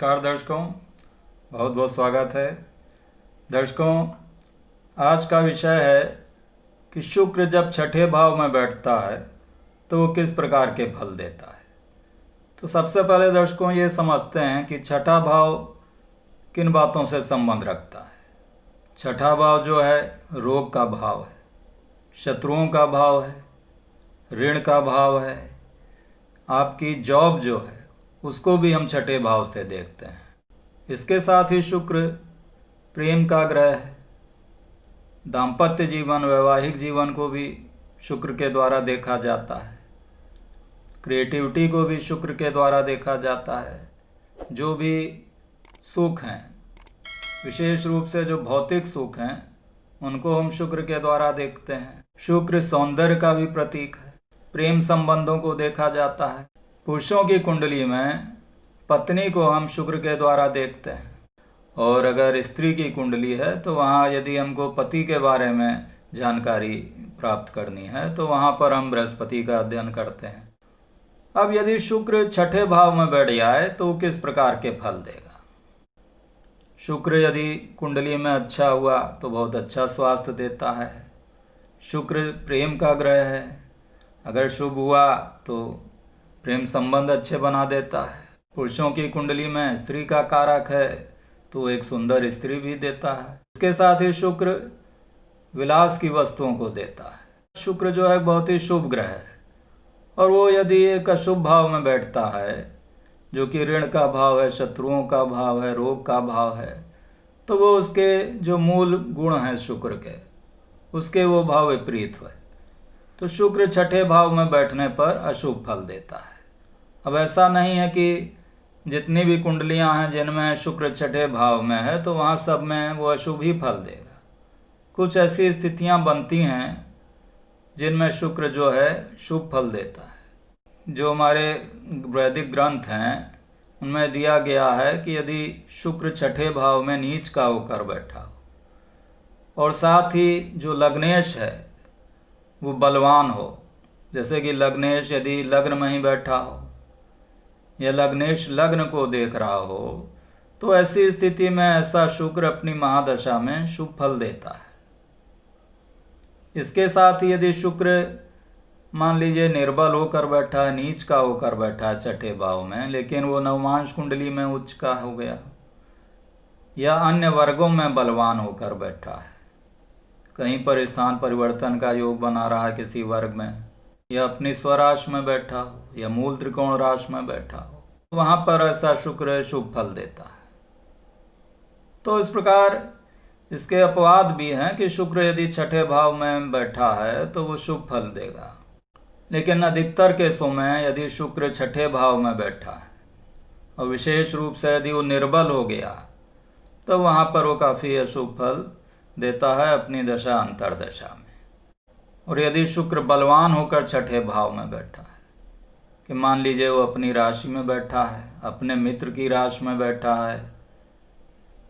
नमस्कार दर्शकों, बहुत बहुत स्वागत है। दर्शकों, आज का विषय है कि शुक्र जब छठे भाव में बैठता है तो वो किस प्रकार के फल देता है। तो सबसे पहले दर्शकों ये समझते हैं कि छठा भाव किन बातों से संबंध रखता है। छठा भाव जो है रोग का भाव है, शत्रुओं का भाव है, ऋण का भाव है। आपकी जॉब जो है उसको भी हम छठे भाव से देखते हैं। इसके साथ ही शुक्र प्रेम का ग्रह है। दाम्पत्य जीवन, वैवाहिक जीवन को भी शुक्र के द्वारा देखा जाता है। क्रिएटिविटी को भी शुक्र के द्वारा देखा जाता है। जो भी सुख हैं, विशेष रूप से जो भौतिक सुख हैं, उनको हम शुक्र के द्वारा देखते हैं। शुक्र सौंदर्य का भी प्रतीक है। प्रेम संबंधों को देखा जाता है। पुरुषों की कुंडली में पत्नी को हम शुक्र के द्वारा देखते हैं, और अगर स्त्री की कुंडली है तो वहाँ यदि हमको पति के बारे में जानकारी प्राप्त करनी है तो वहाँ पर हम बृहस्पति का अध्ययन करते हैं। अब यदि शुक्र छठे भाव में बैठ जाए तो किस प्रकार के फल देगा। शुक्र यदि कुंडली में अच्छा हुआ तो बहुत अच्छा स्वास्थ्य देता है। शुक्र प्रेम का ग्रह है, अगर शुभ हुआ तो प्रेम संबंध अच्छे बना देता है। पुरुषों की कुंडली में स्त्री का कारक है तो एक सुंदर स्त्री भी देता है। इसके साथ ही शुक्र विलास की वस्तुओं को देता है। शुक्र जो है बहुत ही शुभ ग्रह है, और वो यदि एक अशुभ भाव में बैठता है जो कि ऋण का भाव है, शत्रुओं का भाव है, रोग का भाव है, तो वो उसके जो मूल गुण हैं शुक्र के, उसके वो भाव विपरीत हुए। तो शुक्र छठे भाव में बैठने पर अशुभ फल देता है। अब ऐसा नहीं है कि जितनी भी कुंडलियां हैं जिनमें शुक्र छठे भाव में है तो वहाँ सब में वो अशुभ ही फल देगा। कुछ ऐसी स्थितियां बनती हैं जिनमें शुक्र जो है शुभ फल देता है। जो हमारे वैदिक ग्रंथ हैं उनमें दिया गया है कि यदि शुक्र छठे भाव में नीच का होकर बैठा हो, और साथ ही जो लग्नेश है वो बलवान हो, जैसे कि लग्नेश यदि लग्न में ही बैठा हो या लग्नेश लग्न को देख रहा हो, तो ऐसी स्थिति में ऐसा शुक्र अपनी महादशा में शुभ फल देता है। इसके साथ ही यदि शुक्र मान लीजिए निर्बल होकर बैठा है, नीच का होकर बैठा है छठे भाव में, लेकिन वो नवमांश कुंडली में उच्च का हो गया, या अन्य वर्गों में बलवान होकर बैठा है, कहीं पर स्थान परिवर्तन का योग बना रहा है किसी वर्ग में, या अपनी स्वराशि में बैठा हो या मूल त्रिकोण राशि में बैठा हो, वहां पर ऐसा शुक्र शुभ फल देता है। तो इस प्रकार इसके अपवाद भी हैं कि शुक्र यदि छठे भाव में बैठा है तो वो शुभ फल देगा, लेकिन अधिकतर केसों में यदि शुक्र छठे भाव में बैठा है और विशेष रूप से यदि वो निर्बल हो गया तो वहां पर वो काफी अशुभ फल देता है अपनी दशा अंतर्दशा में। और यदि शुक्र बलवान होकर छठे भाव में बैठा है, कि मान लीजिए वो अपनी राशि में बैठा है, अपने मित्र की राशि में बैठा है,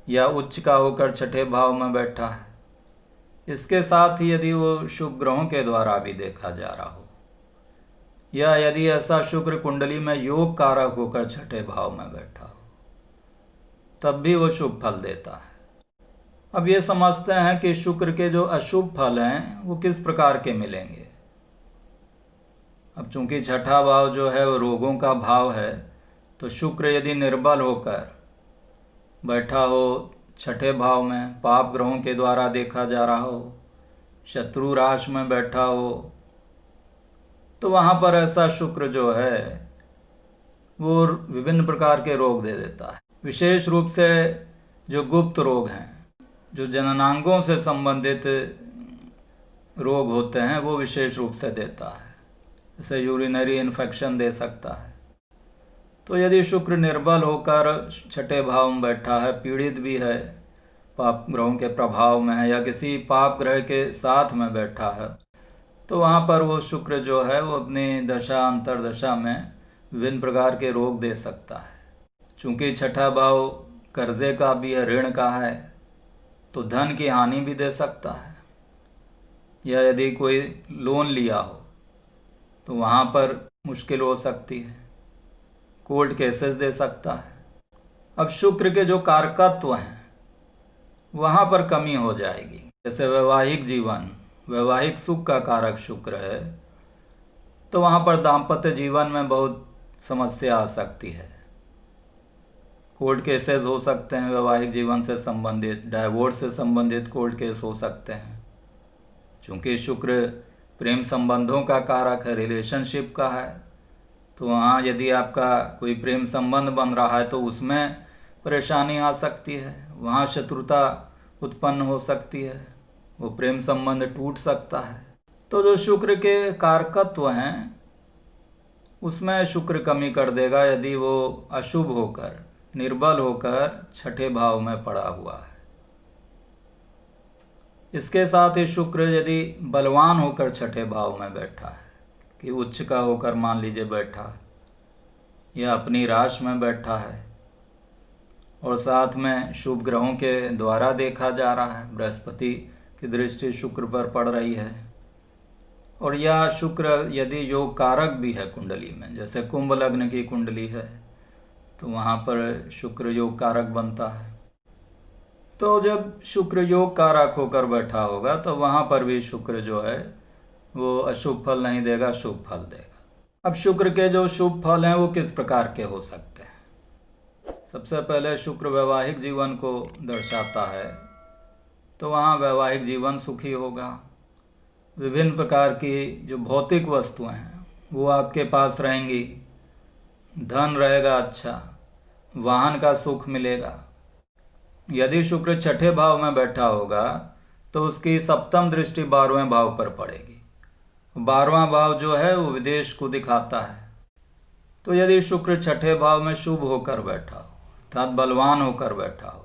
या उच्च का होकर छठे भाव में बैठा है, इसके साथ ही यदि वो शुभ ग्रहों के द्वारा भी देखा जा रहा हो, या यदि ऐसा शुक्र कुंडली में योग कारक होकर छठे भाव में बैठा हो, तब भी वो शुभ फल देता है। अब ये समझते हैं कि शुक्र के जो अशुभ फल हैं वो किस प्रकार के मिलेंगे। अब चूंकि छठा भाव जो है वो रोगों का भाव है, तो शुक्र यदि निर्बल होकर बैठा हो छठे भाव में, पाप ग्रहों के द्वारा देखा जा रहा हो, शत्रु राशि में बैठा हो, तो वहां पर ऐसा शुक्र जो है वो विभिन्न प्रकार के रोग दे देता है। विशेष रूप से जो गुप्त रोग हैं, जो जननांगों से संबंधित रोग होते हैं, वो विशेष रूप से देता है। जैसे यूरिनरी इन्फेक्शन दे सकता है। तो यदि शुक्र निर्बल होकर छठे भाव में बैठा है, पीड़ित भी है, पाप ग्रहों के प्रभाव में है, या किसी पाप ग्रह के साथ में बैठा है, तो वहाँ पर वो शुक्र जो है वो अपनी दशा अंतर्दशा में विभिन्न प्रकार के रोग दे सकता है। चूंकि छठा भाव कर्जे का भी है, ऋण का है, तो धन की हानि भी दे सकता है। या यदि कोई लोन लिया हो तो वहाँ पर मुश्किल हो सकती है, कोर्ट केसेस दे सकता है। अब शुक्र के जो कारकत्व हैं वहाँ पर कमी हो जाएगी। जैसे वैवाहिक जीवन, वैवाहिक सुख का कारक शुक्र है, तो वहाँ पर दाम्पत्य जीवन में बहुत समस्या आ सकती है। कोर्ट केसेस हो सकते हैं, वैवाहिक जीवन से संबंधित, डाइवोर्स से संबंधित कोर्ट केस हो सकते हैं। चूंकि शुक्र प्रेम संबंधों का कारक है, रिलेशनशिप का है, तो वहाँ यदि आपका कोई प्रेम संबंध बन रहा है तो उसमें परेशानी आ सकती है, वहाँ शत्रुता उत्पन्न हो सकती है, वो प्रेम संबंध टूट सकता है। तो जो शुक्र के कारकत्व हैं उसमें शुक्र कमी कर देगा यदि वो अशुभ होकर, निर्बल होकर छठे भाव में पड़ा हुआ है। इसके साथ ही शुक्र यदि बलवान होकर छठे भाव में बैठा है, कि उच्च का होकर मान लीजिए बैठा है, या अपनी राशि में बैठा है, और साथ में शुभ ग्रहों के द्वारा देखा जा रहा है, बृहस्पति की दृष्टि शुक्र पर पड़ रही है, और यह शुक्र यदि योग कारक भी है कुंडली में, जैसे कुंभ लग्न की कुंडली है तो वहाँ पर शुक्र योग कारक बनता है। तो जब शुक्र योग कारक होकर बैठा होगा तो वहाँ पर भी शुक्र जो है वो अशुभ फल नहीं देगा, शुभ फल देगा। अब शुक्र के जो शुभ फल हैं वो किस प्रकार के हो सकते हैं? सबसे पहले शुक्र वैवाहिक जीवन को दर्शाता है, तो वहाँ वैवाहिक जीवन सुखी होगा। विभिन्न प्रकार की जो भौतिक वस्तुएं हैं वो आपके पास रहेंगी, धन रहेगा, अच्छा वाहन का सुख मिलेगा। यदि शुक्र छठे भाव में बैठा होगा तो उसकी सप्तम दृष्टि 12वें भाव पर पड़ेगी। 12वां भाव जो है वो विदेश को दिखाता है। तो यदि शुक्र छठे भाव में शुभ होकर बैठा हो, अर्थात बलवान होकर बैठा हो,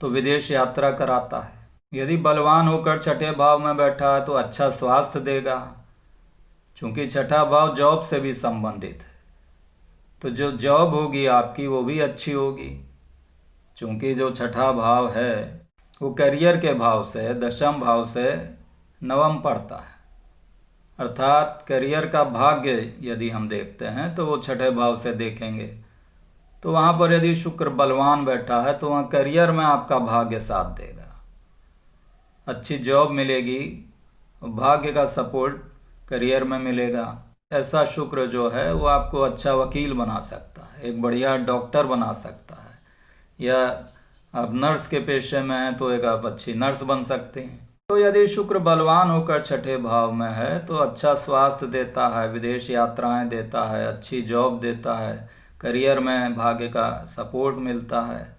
तो विदेश यात्रा कराता है। यदि बलवान होकर छठे भाव में बैठा है तो अच्छा स्वास्थ्य देगा, क्योंकि छठा भाव जॉब से भी संबंधित है, तो जो जॉब होगी आपकी वो भी अच्छी होगी। चूंकि जो छठा भाव है वो करियर के भाव से, दशम भाव से नवम पड़ता है, अर्थात करियर का भाग्य यदि हम देखते हैं तो वो छठे भाव से देखेंगे। तो वहाँ पर यदि शुक्र बलवान बैठा है तो वहाँ करियर में आपका भाग्य साथ देगा, अच्छी जॉब मिलेगी, भाग्य का सपोर्ट करियर में मिलेगा। ऐसा शुक्र जो है वो आपको अच्छा वकील बना सकता है, एक बढ़िया डॉक्टर बना सकता है, या आप नर्स के पेशे में हैं तो एक आप अच्छी नर्स बन सकते हैं। तो यदि शुक्र बलवान होकर छठे भाव में है तो अच्छा स्वास्थ्य देता है, विदेश यात्राएं देता है, अच्छी जॉब देता है, करियर में भाग्य का सपोर्ट मिलता है।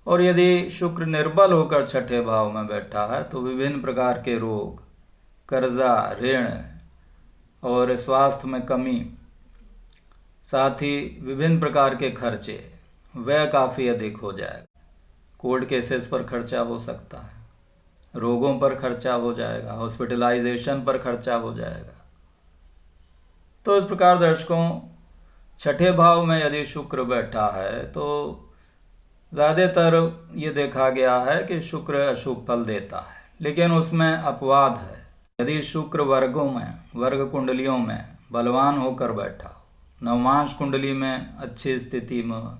और यदि शुक्र निर्बल होकर छठे भाव में बैठा है तो विभिन्न प्रकार के रोग, कर्जा, ऋण और स्वास्थ्य में कमी, साथ ही विभिन्न प्रकार के खर्चे, व्यय काफ़ी अधिक हो जाएगा। कोर्ट केसेस पर खर्चा हो सकता है, रोगों पर खर्चा हो जाएगा, हॉस्पिटलाइजेशन पर खर्चा हो जाएगा। तो इस प्रकार दर्शकों, छठे भाव में यदि शुक्र बैठा है तो ज़्यादातर ये देखा गया है कि शुक्र अशुभ फल देता है, लेकिन उसमें अपवाद है। यदि शुक्र वर्गों में, वर्ग कुंडलियों में बलवान होकर बैठा हो, नवमांश कुंडली में अच्छी स्थिति में हो,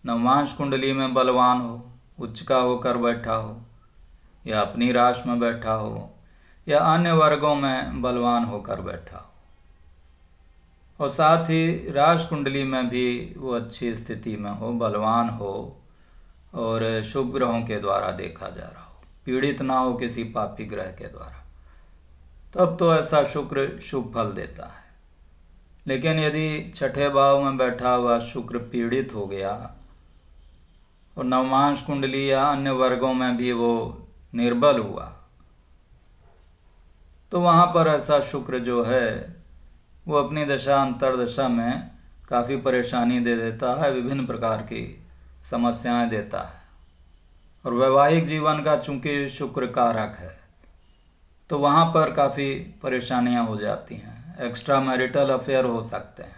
नवमांश कुंडली में बलवान हो, उच्च का होकर बैठा हो, या अपनी राशि में बैठा हो, या अन्य वर्गों में बलवान होकर बैठा हो, और साथ ही राशि कुंडली में भी वो अच्छी स्थिति में हो, बलवान हो, और शुभ ग्रहों के द्वारा देखा जा रहा हो, पीड़ित ना हो किसी पापी ग्रह के द्वारा, तब तो ऐसा शुक्र शुभ फल देता है। लेकिन यदि छठे भाव में बैठा हुआ शुक्र पीड़ित हो गया और नवमांश कुंडली या अन्य वर्गों में भी वो निर्बल हुआ, तो वहाँ पर ऐसा शुक्र जो है वो अपनी दशा अंतर्दशा में काफ़ी परेशानी दे देता है, विभिन्न प्रकार की समस्याएं देता है। और वैवाहिक जीवन का चूंकि शुक्र कारक है तो वहाँ पर काफ़ी परेशानियां हो जाती हैं, एक्स्ट्रा मैरिटल अफेयर हो सकते हैं,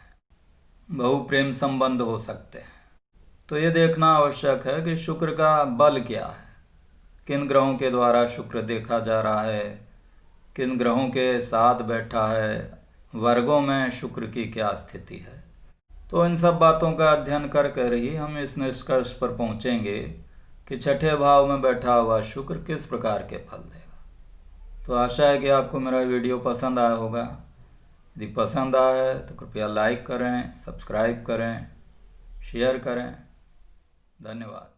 बहु प्रेम संबंध हो सकते हैं। तो ये देखना आवश्यक है कि शुक्र का बल क्या है, किन ग्रहों के द्वारा शुक्र देखा जा रहा है, किन ग्रहों के साथ बैठा है, वर्गों में शुक्र की क्या स्थिति है। तो इन सब बातों का अध्ययन कर कर ही हम इस निष्कर्ष पर पहुंचेंगे कि छठे भाव में बैठा हुआ शुक्र किस प्रकार के फल देगा। तो आशा है कि आपको मेरा वीडियो पसंद आया होगा। यदि पसंद आया है तो कृपया लाइक करें, सब्सक्राइब करें, शेयर करें। धन्यवाद।